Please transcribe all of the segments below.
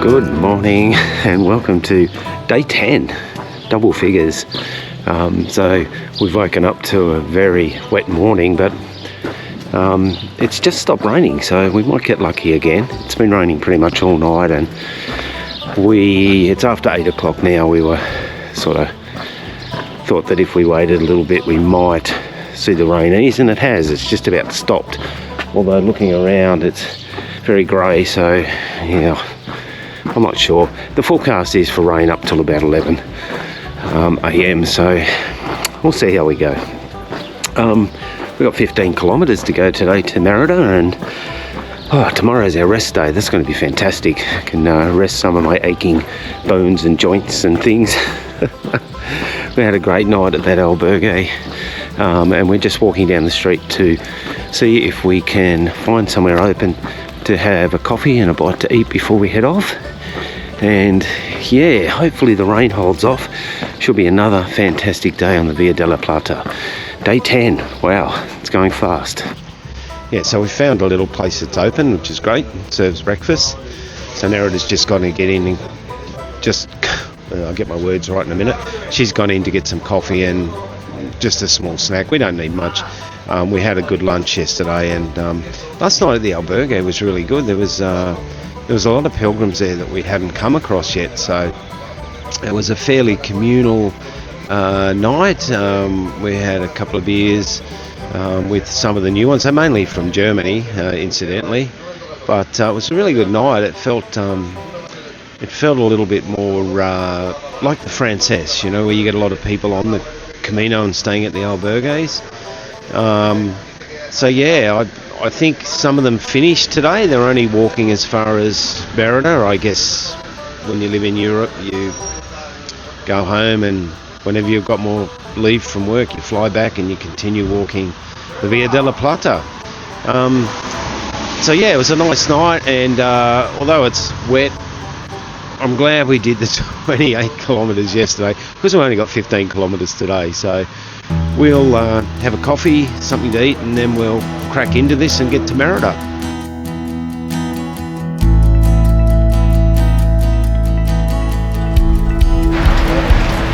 Good morning and welcome to day 10, double figures. So we've woken up to a very wet morning, but it's just stopped raining, so we might get lucky again. It's been raining pretty much all night, and it's after 8 o'clock now. We were sort of thought that if we waited a little bit we might see the rain ease, and it has. It's just about stopped, although looking around it's very grey, so yeah, I'm not sure. The forecast is for rain up till about 11 a.m, so we'll see how we go. We've got 15 kilometres to go today to Merida, and tomorrow's our rest day. That's going to be fantastic. I can rest some of my aching bones and joints and things. We had a great night at that albergue, and we're just walking down the street to see if we can find somewhere open to have a coffee and a bite to eat before we head off. And yeah, hopefully the rain holds off. Should be another fantastic day on the Via della Plata. Day 10. Wow, it's going fast. Yeah, so we found a little place that's open, which is great. It serves breakfast. So Merida's just gone to get in and I'll get my words right in a minute. She's gone in to get some coffee and just a small snack. We don't need much. We had a good lunch yesterday, and last night at the albergue was really good. There was a lot of pilgrims there that we hadn't come across yet, so it was a fairly communal night. We had a couple of beers with some of the new ones. They're mainly from Germany, incidentally, but it was a really good night. It felt a little bit more like the Frances, you know, where you get a lot of people on the Camino and staying at the albergues. So yeah, I think some of them finished today. They're only walking as far as Merida. I guess when you live in Europe, you go home, and whenever you've got more leave from work, you fly back and you continue walking the Via della Plata. So yeah, it was a nice night, and although it's wet, I'm glad we did the 28 kilometres yesterday, because we only got 15 kilometres today. So we'll have a coffee, something to eat, and then we'll crack into this and get to Merida.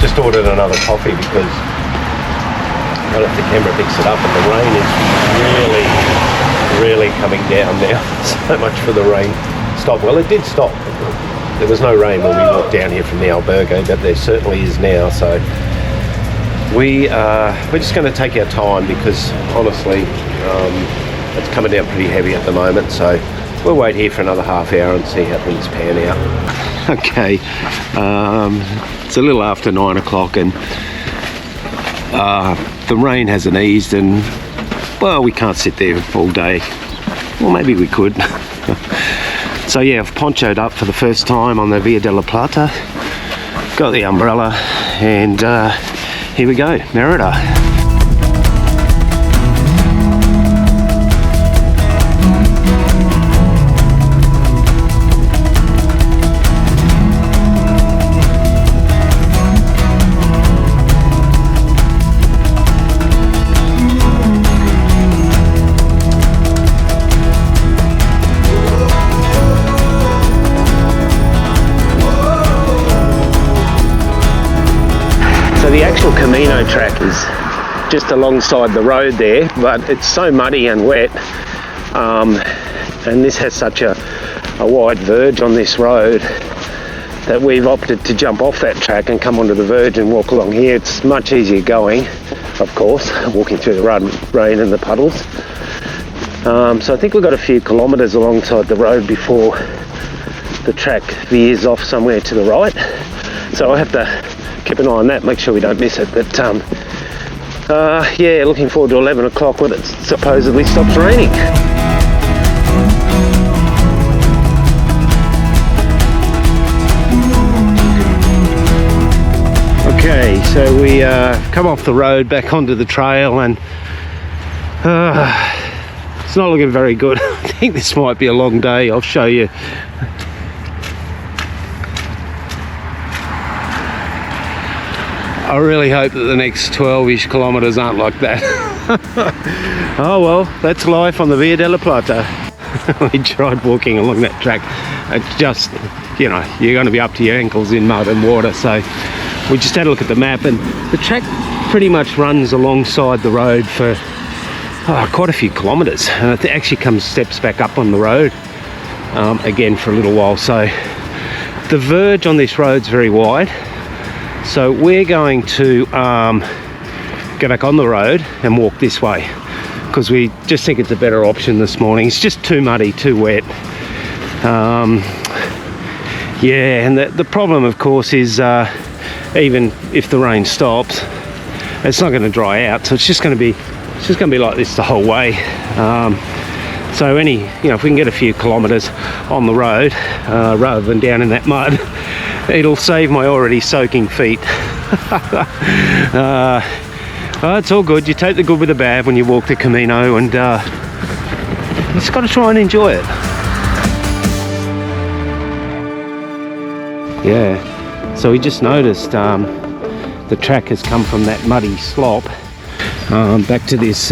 Just ordered another coffee because I don't know if the camera picks it up, and the rain is really coming down now. So much for the rain stop. Well, it did stop. There was no rain when we walked down here from the albergue, but there certainly is now. So we're just going to take our time, because honestly it's coming down pretty heavy at the moment, so we'll wait here for another half hour and see how things pan out. Okay, it's a little after 9 o'clock, and the rain hasn't eased, and well, we can't sit there all day. Well, maybe we could. So yeah, I've ponchoed up for the first time on the Via della Plata, got the umbrella, and here we go, Merida. The actual Camino track is just alongside the road there, but it's so muddy and wet, and this has such a wide verge on this road that we've opted to jump off that track and come onto the verge and walk along here. It's much easier going, of course, walking through the rain and the puddles. So I think we've got a few kilometres alongside the road before the track veers off somewhere to the right, so I have to keep an eye on that, make sure we don't miss it. But yeah, looking forward to 11 o'clock when it supposedly stops raining. Okay, so we come off the road back onto the trail, and it's not looking very good. I think this might be a long day. I'll show you. I really hope that the next 12-ish kilometres aren't like that. Oh well, that's life on the Via della Plata. We tried walking along that track. It's just, you know, you're going to be up to your ankles in mud and water, so we just had a look at the map, and the track pretty much runs alongside the road for quite a few kilometres, and it actually steps back up on the road again for a little while. So the verge on this road's very wide, so we're going to go back on the road and walk this way because we just think it's a better option this morning. It's just too muddy, too wet. Yeah, and the problem of course is even if the rain stops, it's not going to dry out, so it's just going to be like this the whole way. So if we can get a few kilometres on the road rather than down in that mud, it'll save my already soaking feet. It's all good. You take the good with the bad when you walk the Camino, and you just got to try and enjoy it. Yeah, so we just noticed the track has come from that muddy slop back to this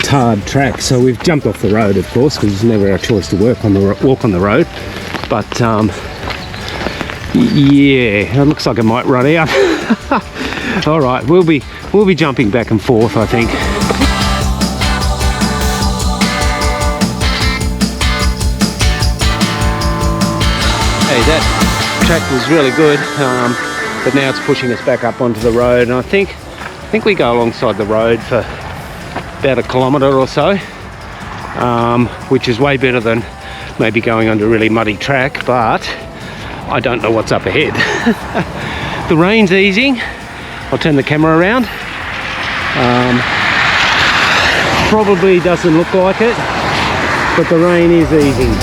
tarred track. So we've jumped off the road, of course, because it's never our choice to walk on the road. But yeah, it looks like it might run out. All right, we'll be jumping back and forth, I think. Hey, that track was really good, but now it's pushing us back up onto the road, and I think we go alongside the road for about a kilometre or so, which is way better than maybe going on a really muddy track, but I don't know what's up ahead. The rain's easing. I'll turn the camera around. Probably doesn't look like it, but the rain is easing.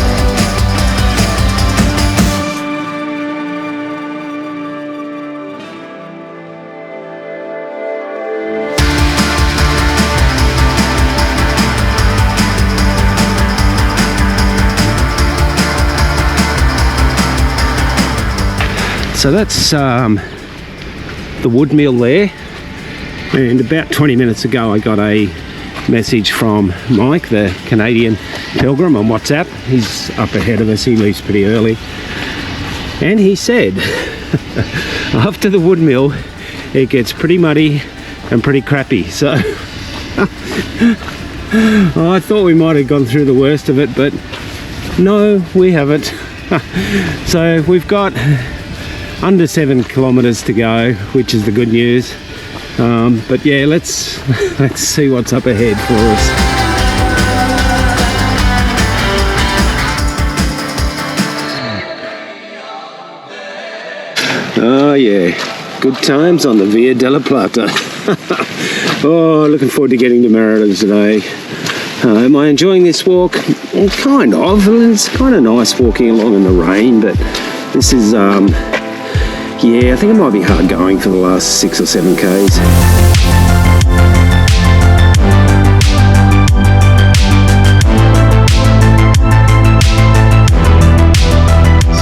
So that's the wood mill there, and about 20 minutes ago I got a message from Mike, the Canadian pilgrim, on WhatsApp. He's up ahead of us, he leaves pretty early, and he said after the wood mill it gets pretty muddy and pretty crappy. So I thought we might have gone through the worst of it, but no, we haven't. So we've got under 7 kilometres to go, which is the good news. But yeah, let's see what's up ahead for us. Oh yeah, good times on the Via della Plata. Oh, looking forward to getting to Merida today. Am I enjoying this walk? Well, kind of. It's kind of nice walking along in the rain, but this is yeah, I think it might be hard going for the last 6 or 7 k's.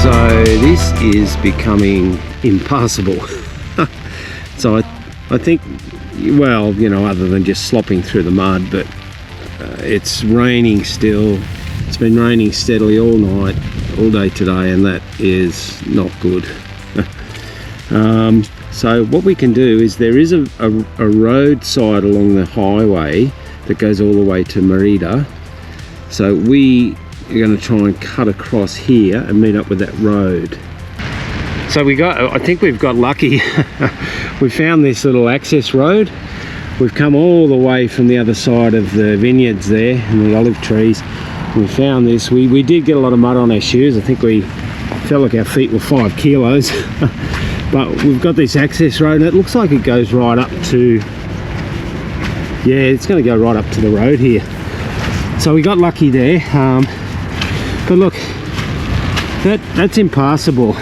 So this is becoming impassable. So I think, well, you know, other than just slopping through the mud, but it's raining still. It's been raining steadily all night, all day today, and that is not good. So what we can do is there is a roadside along the highway that goes all the way to Merida. So we are going to try and cut across here and meet up with that road. So I think we've got lucky. We found this little access road. We've come all the way from the other side of the vineyards there and the olive trees. We found this. We did get a lot of mud on our shoes. I think we felt like our feet were 5 kilos. But we've got this access road, and it looks like it goes right up to, yeah, it's going to go right up to the road here. So we got lucky there. But look, that's impassable.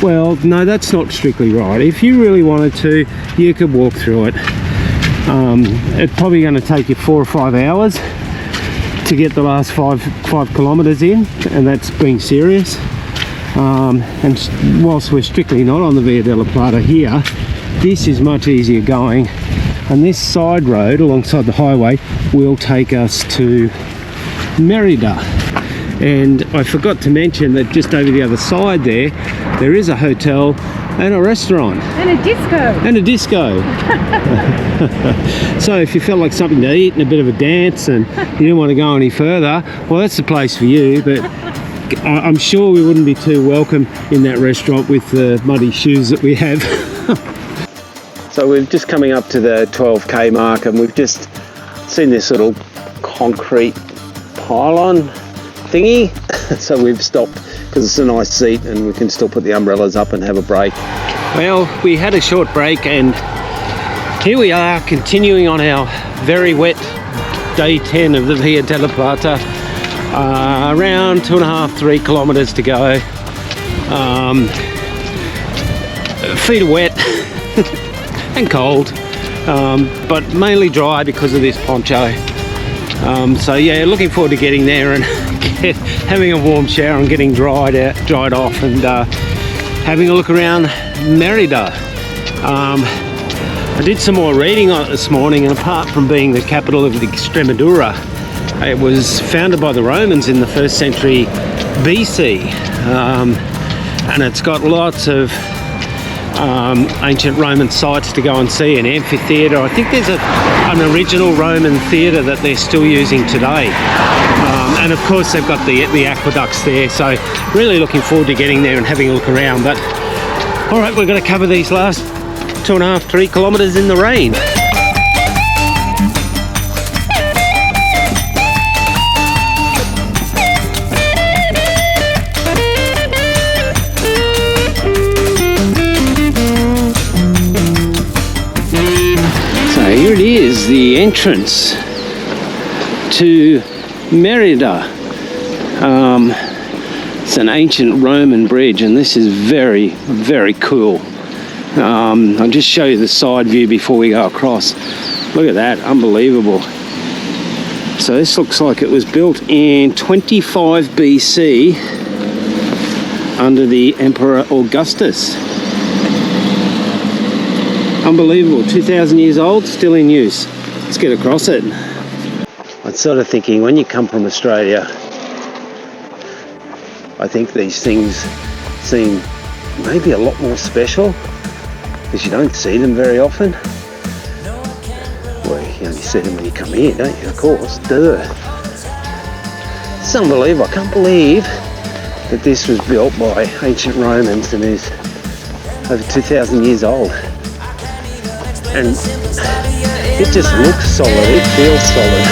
Well, no, that's not strictly right. If you really wanted to, you could walk through it. It's probably going to take you 4 or 5 hours to get the last 5 kilometres in, and that's being serious. and whilst we're strictly not on the Via della Plata here, this is much easier going, and this side road alongside the highway will take us to Merida. And I forgot to mention that just over the other side there is a hotel and a restaurant. And a disco. And a disco. So if you felt like something to eat and a bit of a dance and you didn't want to go any further, well, that's the place for you. But I'm sure we wouldn't be too welcome in that restaurant with the muddy shoes that we have. So we're just coming up to the 12k mark, and we've just seen this little concrete pylon thingy. So we've stopped because it's a nice seat and we can still put the umbrellas up and have a break. Well, we had a short break and here we are continuing on our very wet day 10 of the Via della Plata. Around 2.5-3 kilometers to go. Feet are wet and cold, but mainly dry because of this poncho. So yeah, looking forward to getting there and having a warm shower and getting dried off, and having a look around Merida. I did some more reading on it this morning, and apart from being the capital of the Extremadura, it was founded by the Romans in the 1st century BC, and it's got lots of ancient Roman sites to go and see, an amphitheatre. I think there's an original Roman theatre that they're still using today, and of course they've got the aqueducts there, so really looking forward to getting there and having a look around. But all right, we're going to cover these last 2.5-3 kilometres in the rain. Here it is, the entrance to Merida. It's an ancient Roman bridge, and this is very, very cool. I'll just show you the side view before we go across. Look at that, unbelievable. So this looks like it was built in 25 BC under the Emperor Augustus. Unbelievable, 2,000 years old, still in use. Let's get across it. I'm sort of thinking, when you come from Australia, I think these things seem maybe a lot more special because you don't see them very often. Well, you only see them when you come here, don't you? Of course, duh. It's unbelievable. I can't believe that this was built by ancient Romans and is over 2,000 years old. And it just looks solid, it feels solid.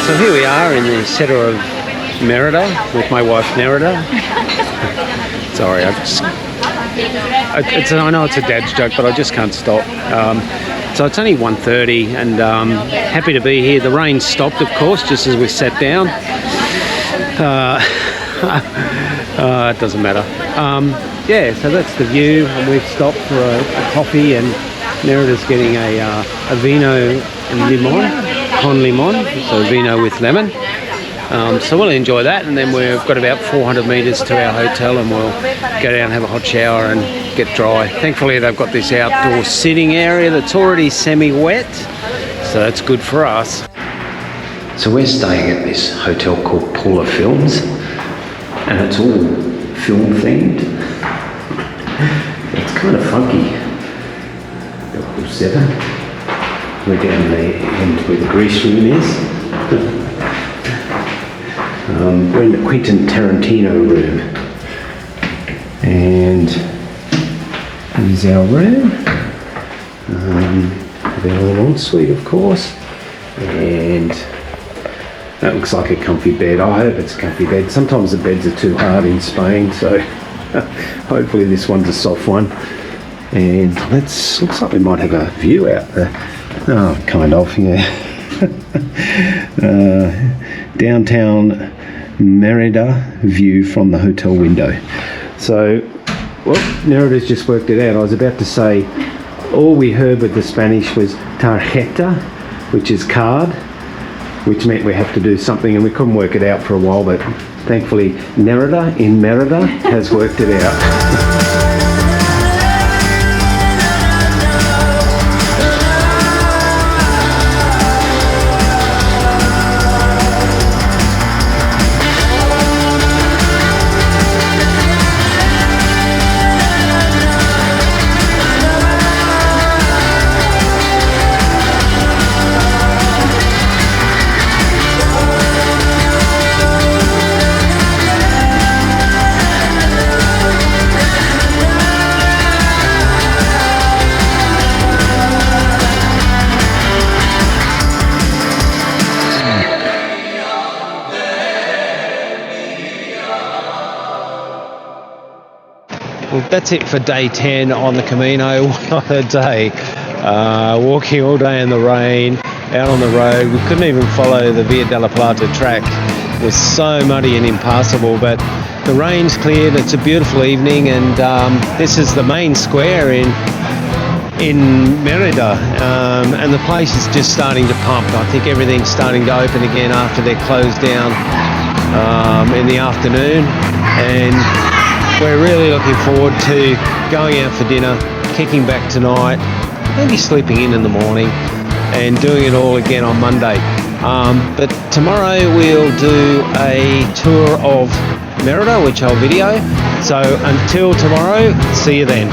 So here we are in the centre of Merida with my wife Merida. Sorry, I know it's a dad's joke, but I just can't stop. So it's only 1:30, and happy to be here. The rain stopped, of course, just as we sat down. It doesn't matter. Yeah, so that's the view, and we've stopped for a coffee, and Merida's getting a vino con limon, so vino with lemon. So we'll enjoy that, and then we've got about 400 metres to our hotel, and we'll go down and have a hot shower and get dry. Thankfully they've got this outdoor sitting area that's already semi-wet, so that's good for us. So we're staying at this hotel called Paula Films, and it's all film themed. It's kind of funky. Level 7. We're down the end where the grease room is. We're in the Quentin Tarantino room, and here's our room. Our little ensuite, of course, and that looks like a comfy bed. I hope it's a comfy bed. Sometimes the beds are too hard in Spain, so hopefully this one's a soft one. And looks like we might have a view out there. Oh, kind of, yeah. Downtown Merida view from the hotel window. So, well, Merida's just worked it out. I was about to say, all we heard with the Spanish was tarjeta, which is card, which meant we have to do something, and we couldn't work it out for a while, but thankfully Merida has worked it out. Well, that's it for day 10 on the Camino. What a day. Walking all day in the rain, out on the road. We couldn't even follow the Via della Plata track. It was so muddy and impassable, but the rain's cleared. It's a beautiful evening, and this is the main square in Merida, and the place is just starting to pump. I think everything's starting to open again after they're closed down in the afternoon, and we're really looking forward to going out for dinner, kicking back tonight, maybe sleeping in the morning, and doing it all again on Monday. But tomorrow we'll do a tour of Merida, which I'll video. So until tomorrow, see you then.